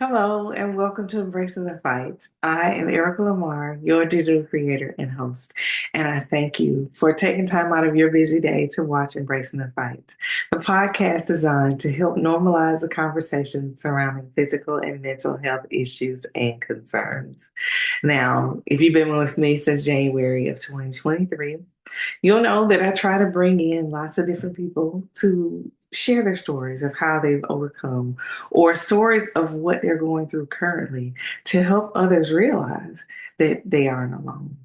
Hello, and welcome to Embracing the Fight. I am Erica Lamar, your digital creator and host, and I thank you for taking time out of your busy day to watch Embracing the Fight, the podcast designed to help normalize the conversation surrounding physical and mental health issues and concerns. Now, if you've been with me since January of 2023, you'll know that I try to bring in lots of different people to share their stories of how they've overcome or stories of what they're going through currently to help others realize that they aren't alone.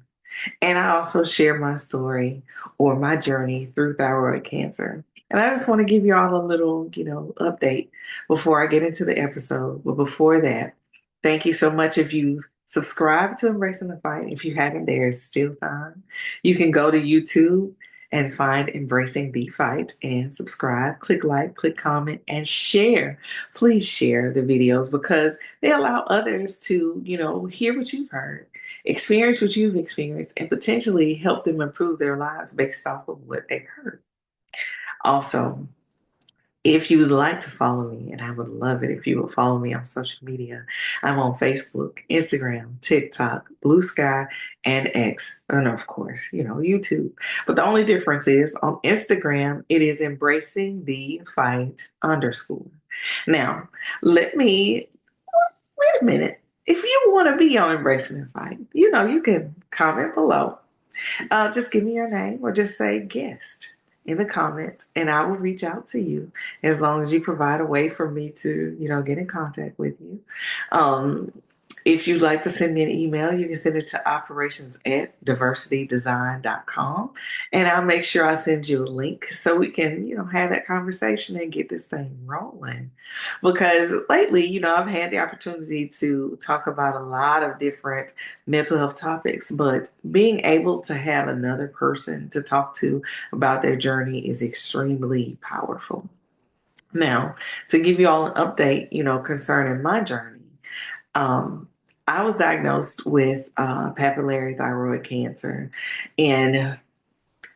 And I also share my story or my journey through thyroid cancer. And I just want to give you all a little, update before I get into the episode. But before that, thank you so much if you subscribe to Embracing the Fight. If you haven't, there's still time. You can go to YouTube and find Embracing the Fight and subscribe, click like, click comment, and share. Please share the videos because they allow others to, hear what you've heard, experience what you've experienced, and potentially help them improve their lives based off of what they heard. Also, if you would like to follow me, and I would love it if you would follow me on social media, I'm on Facebook, Instagram, TikTok, Blue Sky, and X, and of course, YouTube. But the only difference is on Instagram, it is embracing the fight underscore. Now, let me wait a minute. If you want to be on Embracing the Fight, you can comment below. Just give me your name or just say guest in the comments and I will reach out to you as long as you provide a way for me to, get in contact with you. Um, if you'd like to send me an email, you can send it to operations@diversitydesign.com and I'll make sure I send you a link so we can, have that conversation and get this thing rolling. Because lately, I've had the opportunity to talk about a lot of different mental health topics, but being able to have another person to talk to about their journey is extremely powerful. Now, to give you all an update, concerning my journey, um, I was diagnosed with papillary thyroid cancer in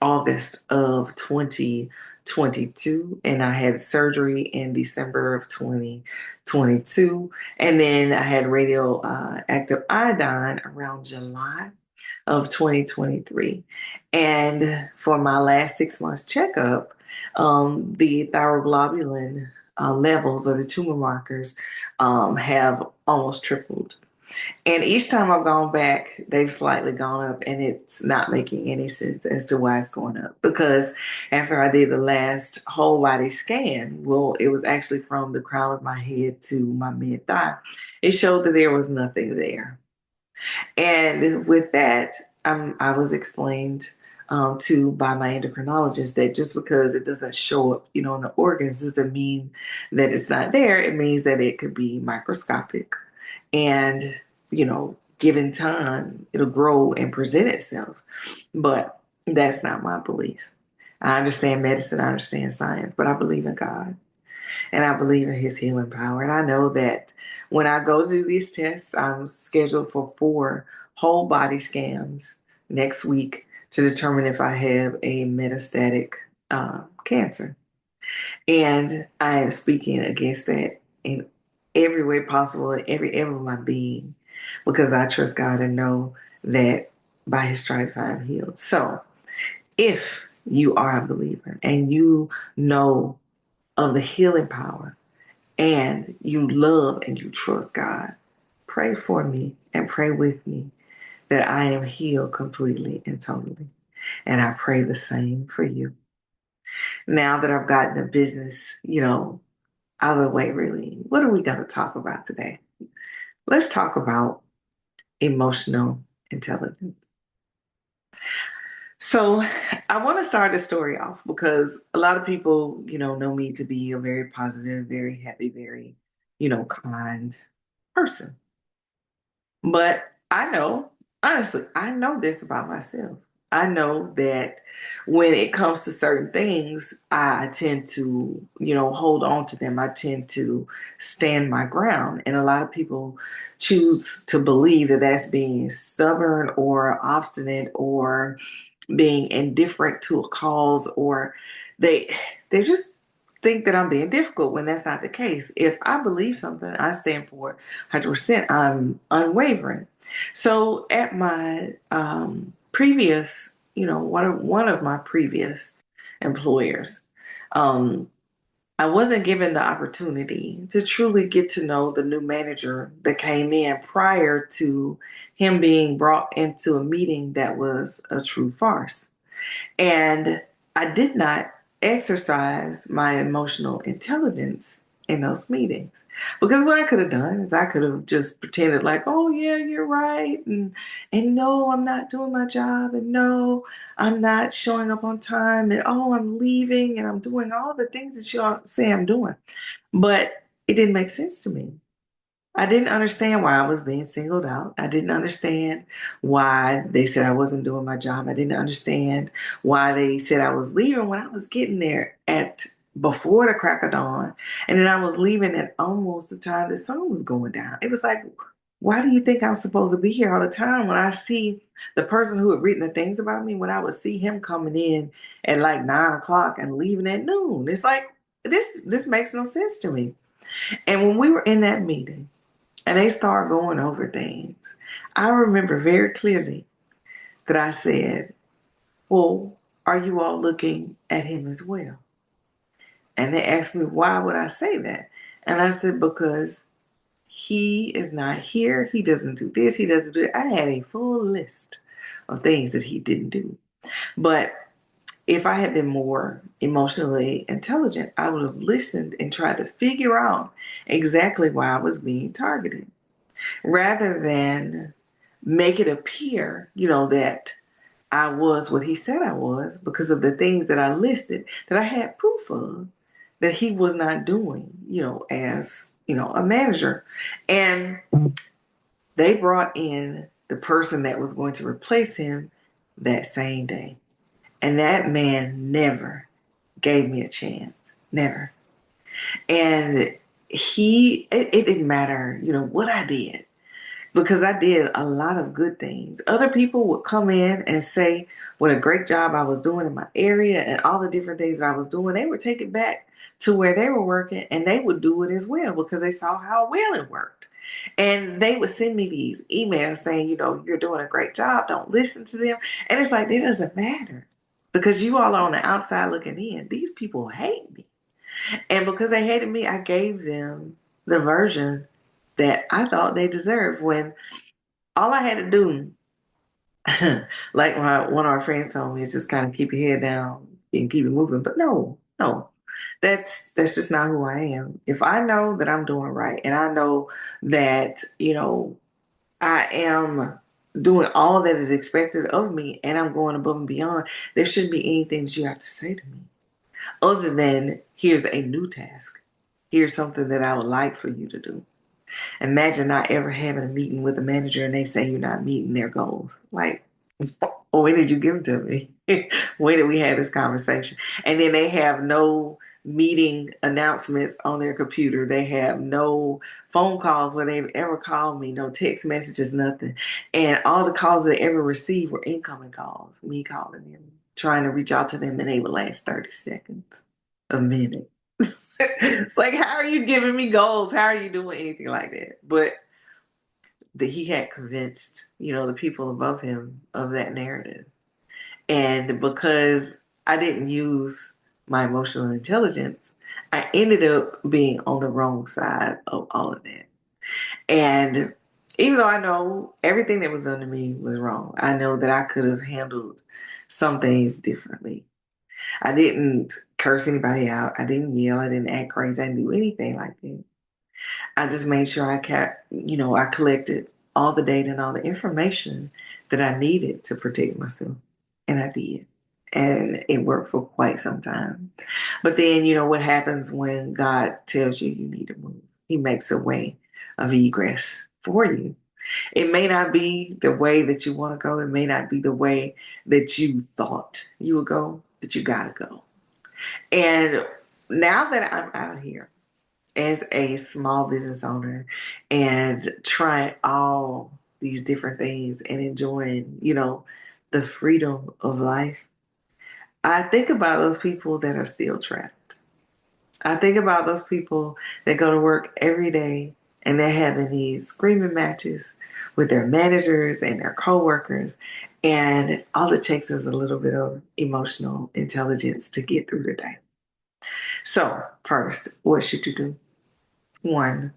August of 2022, and I had surgery in December of 2022, and then I had radioactive iodine around July of 2023. And for my last 6 months checkup, the thyroglobulin levels or the tumor markers have almost tripled. And each time I've gone back, they've slightly gone up, and it's not making any sense as to why it's going up. Because after I did the last whole body scan, well, it was actually from the crown of my head to my mid thigh, it showed that there was nothing there. And with that, I was explained to by my endocrinologist that just because it doesn't show up, in the organs doesn't mean that it's not there. It means that it could be microscopic. And, given time, it'll grow and present itself. But that's not my belief. I understand medicine, I understand science, but I believe in God and I believe in his healing power. And I know that when I go to do these tests, I'm scheduled for 4 whole body scans next week to determine if I have a metastatic cancer. And I am speaking against that in every way possible, in every area of my being, because I trust God and know that by his stripes I am healed. So if you are a believer and you know of the healing power and you love and you trust God, pray for me and pray with me that I am healed completely and totally. And I pray the same for you. Now that I've gotten the business, out of the way, really, what are we going to talk about today? Let's talk about emotional intelligence. So I want to start the story off because a lot of people, know me to be a very positive, very happy, very, kind person. But I know, honestly, I know this about myself. I know that when it comes to certain things, I tend to, hold on to them. I tend to stand my ground. And a lot of people choose to believe that that's being stubborn or obstinate or being indifferent to a cause, or they they just think that I'm being difficult when that's not the case. If I believe something, I stand for it 100%. I'm unwavering. So at my previous, one of my previous employers, um, I wasn't given the opportunity to truly get to know the new manager that came in prior to him being brought into a meeting that was a true farce. And I did not exercise my emotional intelligence in those meetings. Because what I could have done is I could have just pretended like, oh yeah, you're right. And no, I'm not doing my job. And no, I'm not showing up on time. And oh, I'm leaving and I'm doing all the things that you all say I'm doing. But it didn't make sense to me. I didn't understand why I was being singled out. I didn't understand why they said I wasn't doing my job. I didn't understand why they said I was leaving when I was getting there at before the crack of dawn. And then I was leaving at almost the time the sun was going down. It was like, why do you think I'm supposed to be here all the time when I see the person who had written the things about me, when I would see him coming in at like 9 o'clock and leaving at noon? It's like, this makes no sense to me. And when we were in that meeting, and they start going over things, I remember very clearly that I said, well, are you all looking at him as well? And they asked me, why would I say that? And I said, because he is not here. He doesn't do this. He doesn't do that. I had a full list of things that he didn't do. But if I had been more emotionally intelligent, I would have listened and tried to figure out exactly why I was being targeted, rather than make it appear, that I was what he said I was because of the things that I listed that I had proof of that he was not doing, as, a manager. And they brought in the person that was going to replace him that same day. And that man never gave me a chance. Never. And it didn't matter, what I did, because I did a lot of good things. Other people would come in and say what a great job I was doing in my area and all the different things that I was doing. They would take it back to where they were working and they would do it as well because they saw how well it worked. And they would send me these emails saying, you're doing a great job. Don't listen to them. And it's like, it doesn't matter because you all are on the outside looking in. These people hate me. And because they hated me, I gave them the version that I thought they deserved, when all I had to do, like one of our friends told me, is just kind of keep your head down and keep it moving. But no, no, that's just not who I am. If I know that I'm doing right and I know that, I am doing all that is expected of me and I'm going above and beyond, there shouldn't be anything that you have to say to me other than, here's a new task. Here's something that I would like for you to do. Imagine not ever having a meeting with a manager and they say you're not meeting their goals. Like, when did you give it to me? When did we have this conversation? And then they have no meeting announcements on their computer. They have no phone calls where they've ever called me, no text messages, nothing. And all the calls they ever received were incoming calls, me calling them, trying to reach out to them, and they would last 30 seconds, a minute. It's like, how are you giving me goals? How are you doing anything like that? But that he had convinced, the people above him of that narrative. And because I didn't use my emotional intelligence, I ended up being on the wrong side of all of that. And even though I know everything that was done to me was wrong, I know that I could have handled some things differently. I didn't curse anybody out. I didn't yell. I didn't act crazy. I didn't do anything like that. I just made sure I collected all the data and all the information that I needed to protect myself. And I did. And it worked for quite some time. But then, what happens when God tells you you need to move? He makes a way of egress for you. It may not be the way that you want to go. It may not be the way that you thought you would go, but you got to go. And now that I'm out here as a small business owner and trying all these different things and enjoying, the freedom of life, I think about those people that are still trapped. I think about those people that go to work every day and they're having these screaming matches with their managers and their coworkers. And all it takes is a little bit of emotional intelligence to get through the day. So, first, what should you do? One,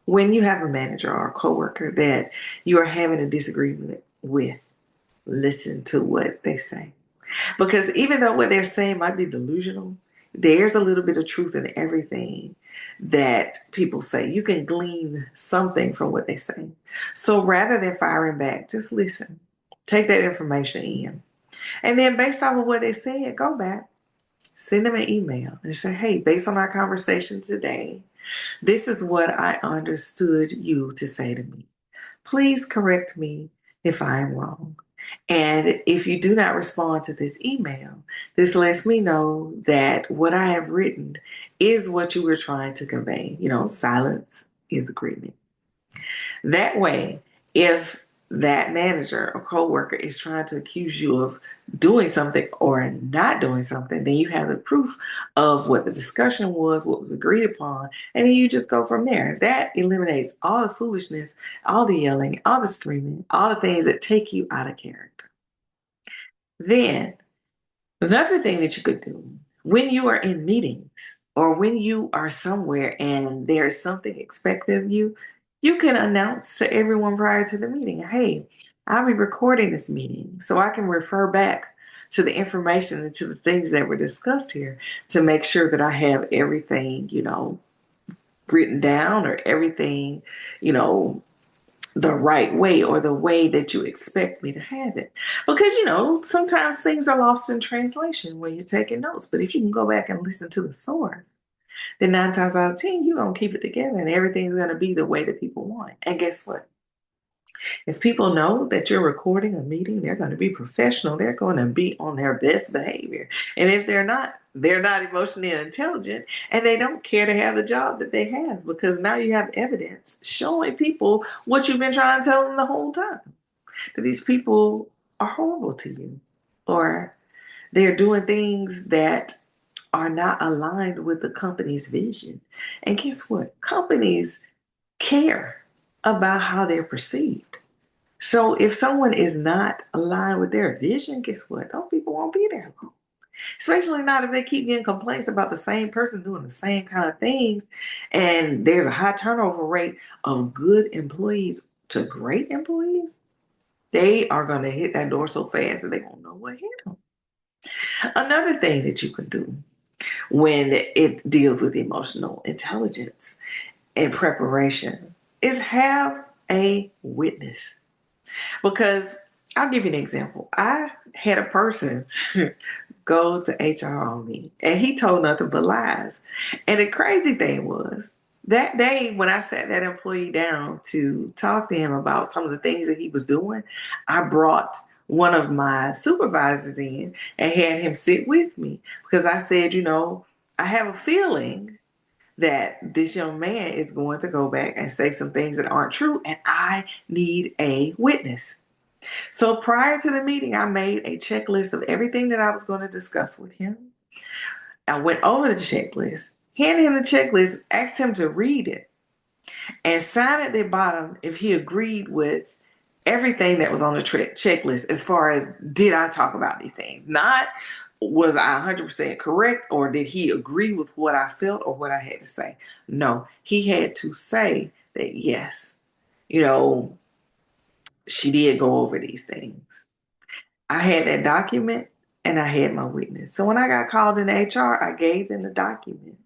when you have a manager or a coworker that you are having a disagreement with, listen to what they say. Because even though what they're saying might be delusional, there's a little bit of truth in everything that people say. You can glean something from what they say. So rather than firing back, just listen. Take that information in. And then based off of what they said, go back. Send them an email and say, hey, based on our conversation today, this is what I understood you to say to me. Please correct me if I am wrong. And if you do not respond to this email, this lets me know that what I have written is what you were trying to convey. Silence is agreement. That way, if that manager or coworker is trying to accuse you of doing something or not doing something, then you have the proof of what the discussion was, what was agreed upon, and then you just go from there. That eliminates all the foolishness, all the yelling, all the screaming, all the things that take you out of character. Then another thing that you could do when you are in meetings or when you are somewhere and there's something expected of you, you can announce to everyone prior to the meeting, hey, I'll be recording this meeting so I can refer back to the information and to the things that were discussed here to make sure that I have everything, written down or everything, you know, the right way or the way that you expect me to have it. Because, sometimes things are lost in translation when you're taking notes. But if you can go back and listen to the source, then 9 times out of 10, you're going to keep it together and everything's going to be the way that people want it. And guess what? If people know that you're recording a meeting, they're going to be professional. They're going to be on their best behavior. And if they're not emotionally intelligent and they don't care to have the job that they have because now you have evidence showing people what you've been trying to tell them the whole time. That these people are horrible to you or they're doing things that are not aligned with the company's vision. And guess what? Companies care about how they're perceived. So if someone is not aligned with their vision, guess what? Those people won't be there long. Especially not if they keep getting complaints about the same person doing the same kind of things. And there's a high turnover rate of good employees to great employees. They are going to hit that door so fast that they won't know what hit them. Another thing that you can do when it deals with emotional intelligence and preparation is have a witness. Because I'll give you an example. I had a person go to HR on me, and he told nothing but lies. And the crazy thing was, that day when I sat that employee down to talk to him about some of the things that he was doing, I brought one of my supervisors in and had him sit with me because I said, I have a feeling that this young man is going to go back and say some things that aren't true, and I need a witness. So prior to the meeting, I made a checklist of everything that I was going to discuss with him. I went over the checklist, handed him the checklist, asked him to read it, and sign at the bottom if he agreed with everything that was on the checklist as far as did I talk about these things? Not was I 100% correct or did he agree with what I felt or what I had to say? No, he had to say that yes, you know, she did go over these things. I had that document and I had my witness. So when I got called in HR, I gave them the document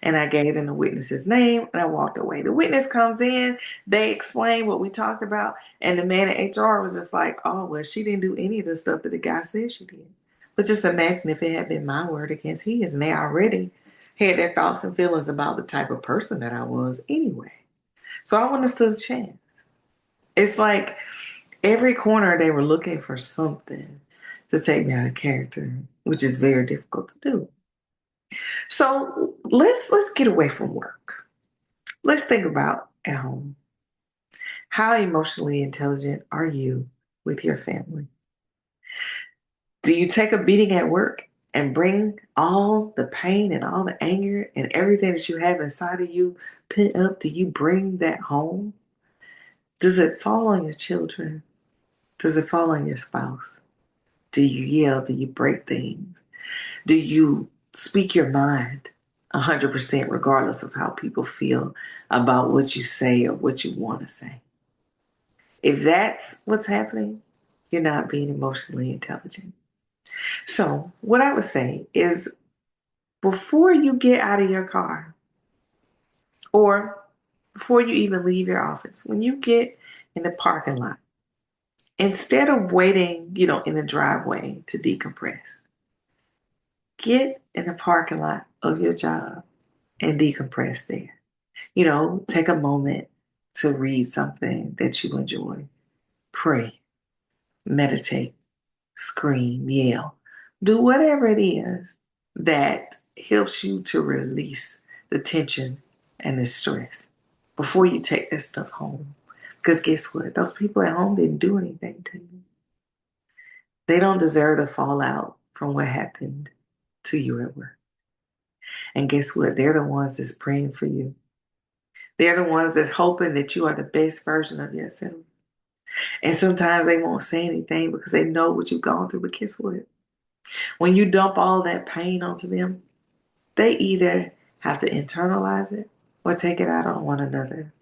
and I gave them the witness's name and I walked away. The witness comes in, they explain what we talked about, and the man at HR was just like, oh, well, she didn't do any of the stuff that the guy said she did. But just imagine if it had been my word against his, and they already had their thoughts and feelings about the type of person that I was anyway. So I wouldn't have stood a chance. It's like every corner they were looking for something to take me out of character, which is very difficult to do. So let's get away from work. Let's think about at home. How emotionally intelligent are you with your family? Do you take a beating at work and bring all the pain and all the anger and everything that you have inside of you pent up? Do you bring that home? Does it fall on your children? Does it fall on your spouse? Do you yell? Do you break things? Do you speak your mind 100% regardless of how people feel about what you say or what you want to say? If that's what's happening, you're not being emotionally intelligent. So, what I would say is before you get out of your car or before you even leave your office, when you get in the parking lot, instead of waiting, in the driveway to decompress, get in the parking lot of your job and decompress there. Take a moment to read something that you enjoy, pray, meditate, scream, yell, do whatever it is that helps you to release the tension and the stress before you take that stuff home. Because guess what? Those people at home didn't do anything to you. They don't deserve the fallout from what happened to you at work. And guess what? They're the ones that's praying for you. They're the ones that's hoping that you are the best version of yourself. And sometimes they won't say anything because they know what you've gone through. But guess what? When you dump all that pain onto them, they either have to internalize it or take it out on one another.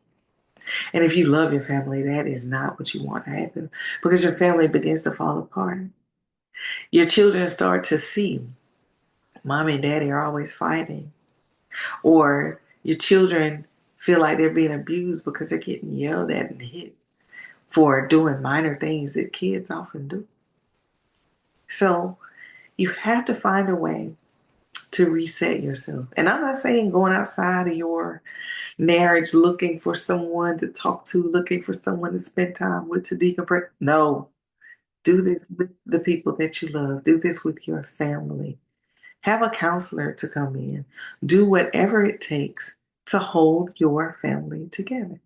And if you love your family, that is not what you want to happen because your family begins to fall apart. Your children start to see mommy and daddy are always fighting, or your children feel like they're being abused because they're getting yelled at and hit for doing minor things that kids often do. So you have to find a way to reset yourself. And I'm not saying going outside of your marriage looking for someone to talk to, looking for someone to spend time with to decompress. No, do this with the people that you love. Do this with your family. Have a counselor to come in. Do whatever it takes to hold your family together.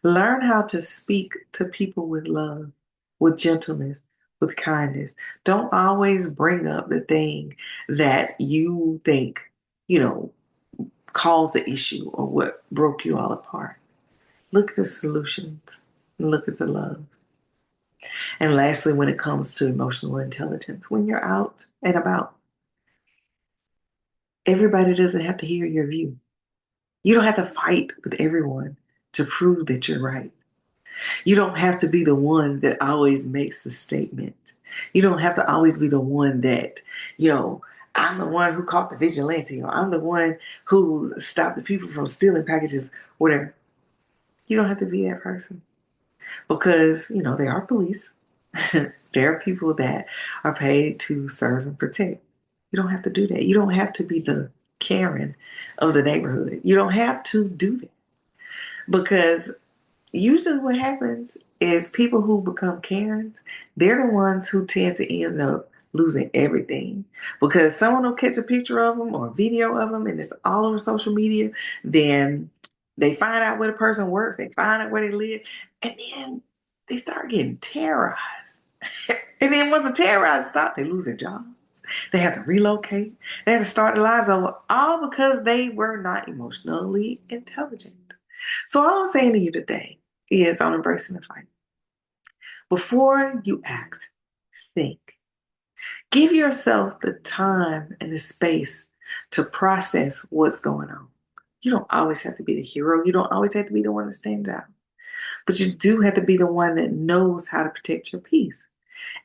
Learn how to speak to people with love, with gentleness, with kindness. Don't always bring up the thing that you think, you know, caused the issue or what broke you all apart. Look at the solutions. Look at the love. And lastly, when it comes to emotional intelligence, when you're out and about, everybody doesn't have to hear your view. You don't have to fight with everyone to prove that you're right. You don't have to be the one that always makes the statement. You don't have to always be the one that, I'm the one who caught the vigilante, or I'm the one who stopped the people from stealing packages, whatever. You don't have to be that person because, there are police. There are people that are paid to serve and protect. You don't have to do that. You don't have to be the Karen of the neighborhood. You don't have to do that because usually what happens is people who become Karens, they're the ones who tend to end up losing everything because someone will catch a picture of them or a video of them and it's all over social media. Then they find out where the person works, they find out where they live, and then they start getting terrorized. And then once the terrorized stop, they lose their job. They have to relocate. They have to start their lives over, all because they were not emotionally intelligent. So all I'm saying to you today is on embracing the fight. Before you act, think. Give yourself the time and the space to process what's going on. You don't always have to be the hero. You don't always have to be the one that stands out. But you do have to be the one that knows how to protect your peace.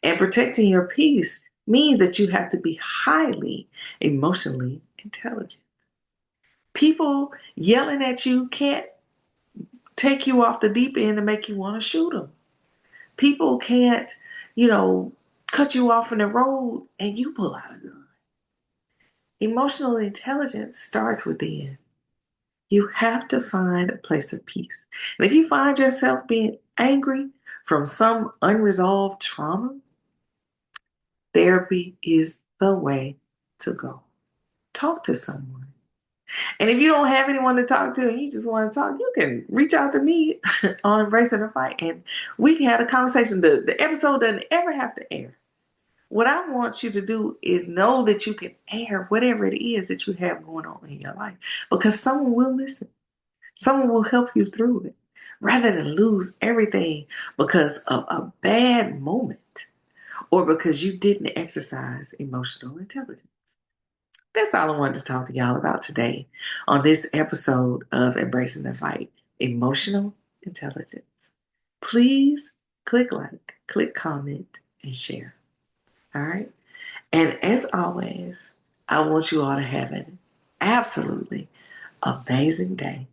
And protecting your peace means that you have to be highly emotionally intelligent. People yelling at you can't take you off the deep end and make you want to shoot them. People can't, you know, cut you off in the road and you pull out a gun. Emotional intelligence starts within. You have to find a place of peace. And if you find yourself being angry from some unresolved trauma, therapy is the way to go. Talk to someone. And if you don't have anyone to talk to and you just want to talk, you can reach out to me on Embracing the Fight and we can have a conversation. The episode doesn't ever have to air. What I want you to do is know that you can air whatever it is that you have going on in your life because someone will listen. Someone will help you through it rather than lose everything because of a bad moment or because you didn't exercise emotional intelligence. That's all I wanted to talk to y'all about today on this episode of Embracing the Fight, Emotional Intelligence. Please click like, click comment, and share. All right? And as always, I want you all to have an absolutely amazing day.